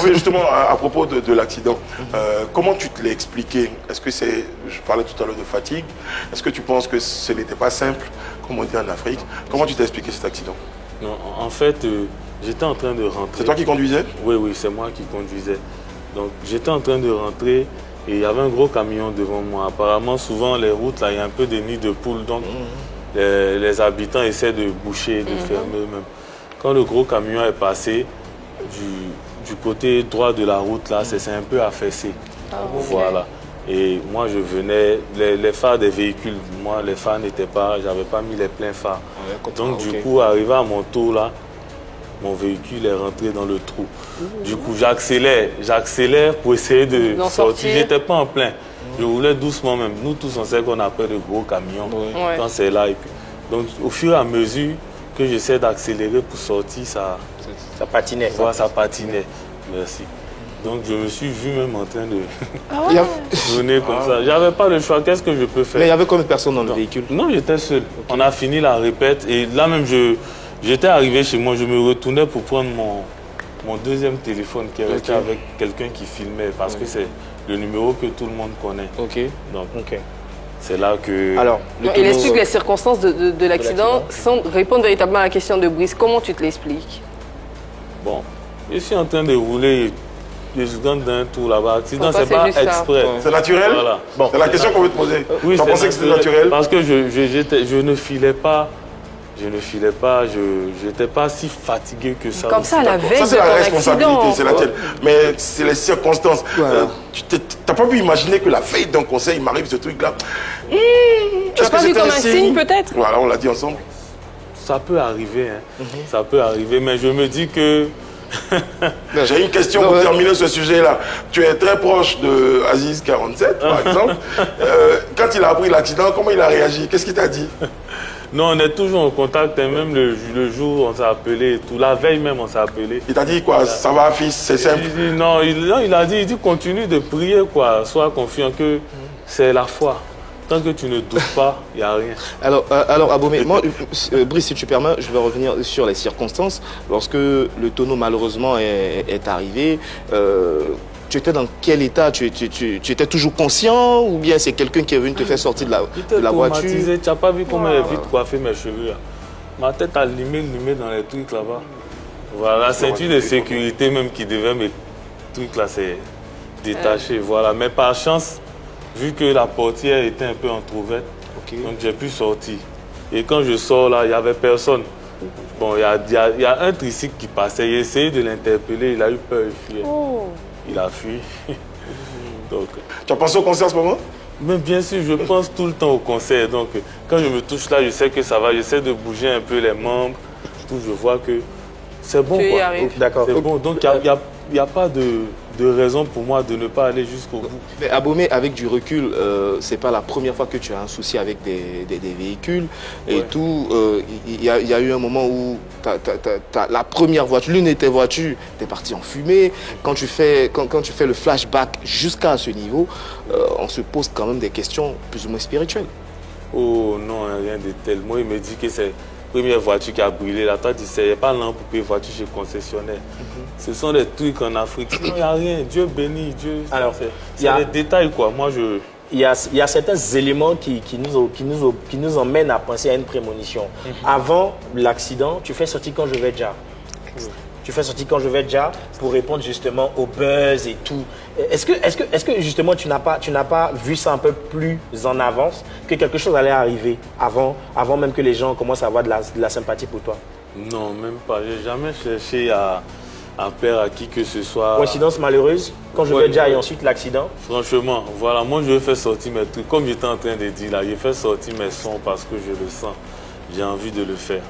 Oui, justement, à propos de l'accident, comment tu te l'as expliqué? Est-ce que c'est, je parlais tout à l'heure de fatigue, est-ce que tu penses que ce n'était pas simple, comme on dit en Afrique? Comment tu t'es expliqué cet accident? Non, en fait, j'étais en train de rentrer. C'est toi qui conduisais? Oui, oui, c'est moi qui conduisais. Donc, j'étais en train de rentrer et il y avait un gros camion devant moi. Apparemment, souvent, les routes, là, il y a un peu des nids de poules. Donc, les habitants essaient de boucher, de fermer eux-mêmes. Quand le gros camion est passé, du côté droit de la route, là, c'est un peu affaissé. Voilà. Et moi, je venais, les phares des véhicules, moi, les phares n'étaient pas, j'avais pas mis les pleins phares. Donc, du coup, arrivé à mon tour, là, mon véhicule est rentré dans le trou. Du coup, j'accélère pour essayer de sortir. J'étais pas en plein. Je roulais doucement même. Nous tous, on sait qu'on a peur de gros camions quand c'est là. Et puis, donc, au fur et à mesure que j'essaie d'accélérer pour sortir, ça patinait. Ça patinait. Merci. Donc, je me suis vu même en train de venir comme ça. J'avais pas le choix. Qu'est-ce que je peux faire? Mais il y avait combien de personnes dans le véhicule? Non, j'étais seul. On a fini la répète et là même, j'étais arrivé chez moi. Je me retournais pour prendre mon deuxième téléphone qui était avec quelqu'un qui filmait parce que c'est le numéro que tout le monde connaît. Donc, c'est là que... Alors, il explique les circonstances de l'accident sans répondre véritablement à la question de Brice. Comment tu te l'expliques? Bon, je suis en train de rouler, je suis dans un tour là-bas. Accident, c'est pas exprès. C'est naturel? Voilà. Bon, c'est la question qu'on veut te poser. Oui, tu as pensé que c'était naturel? Parce que je ne filais pas. Je n'étais pas si fatigué que ça. Comme ça, à la veille de ton accident. Ça, c'est la responsabilité, c'est la tienne. Mais c'est les circonstances. Tu n'as pas pu imaginer que la veille d'un conseil, il m'arrive ce truc-là. Tu n'as pas vu comme un signe, peut-être? Voilà, on l'a dit ensemble. Ça peut arriver, hein. Ça peut arriver, mais je me dis que... J'ai une question pour terminer ce sujet-là. Tu es très proche de Aziz 47, par exemple. Quand il a appris l'accident, comment il a réagi? Qu'est-ce qu'il t'a dit? Non, on est toujours en contact, hein. Même le jour, on s'est appelé et tout. La veille même, on s'est appelé. Il t'a dit quoi? Ça va, fils, c'est simple? Non, il a dit continue de prier, quoi. Sois confiant que c'est la foi. Tant que tu ne doutes pas, il n'y a rien. Alors Abomey, moi, Brice, si tu permets, je vais revenir sur les circonstances. Lorsque le tonneau, malheureusement, est arrivé, tu étais dans quel état? Tu étais toujours conscient ou bien c'est quelqu'un qui est venu te faire sortir de la voiture? Tu n'as pas vu comment j'ai vite coiffé mes cheveux là. Ma tête a limé dans les trucs là-bas. Voilà, la ceinture de sécurité même qui devait mes trucs là, c'est détaché. Voilà, mais par chance, vu que la portière était un peu entrouverte, donc j'ai pu sortir. Et quand je sors là, il n'y avait personne. Bon, il y a un tricycle qui passait, j'ai essayé de l'interpeller, il a eu peur, il fuyait. Il a fui. Donc, tu as pensé au concert en ce moment? Mais bien sûr, je pense tout le temps au concert. Donc, quand je me touche là, je sais que ça va. J'essaie de bouger un peu les membres. Tout, je vois que c'est bon. D'accord. C'est bon. Donc, il n'y a pas de raison pour moi de ne pas aller jusqu'au bout. Mais Abomey, avec du recul, c'est pas la première fois que tu as un souci avec des véhicules et tout. Il y a eu un moment où la première voiture, l'une de tes voitures, t'es parti en fumée. Quand tu fais le flashback jusqu'à ce niveau, on se pose quand même des questions plus ou moins spirituelles. Oh non, rien de tel. Moi, il me dit que c'est la première voiture qui a brûlé. Là, toi, tu sais, il n'y a pas l'ampoule pour voiture chez le concessionnaire. Ce sont des trucs en Afrique. Il n'y a rien. Dieu bénit. Dieu. Alors, c'est des détails, quoi. Moi, il y a certains éléments qui nous emmènent à penser à une prémonition. Avant l'accident, tu fais sortir quand je vais déjà. Tu fais sortir quand je vais déjà pour répondre justement au buzz et tout. Est-ce que justement tu n'as pas vu ça un peu plus en avance, que quelque chose allait arriver avant même que les gens commencent à avoir de la sympathie pour toi? Non, même pas. Je n'ai jamais cherché à plaire à qui que ce soit. Coïncidence malheureuse, quand je vais déjà et ensuite l'accident? Franchement, voilà, moi je vais faire sortir mes trucs. Comme j'étais en train de dire là, je fais sortir mes sons parce que je le sens. J'ai envie de le faire.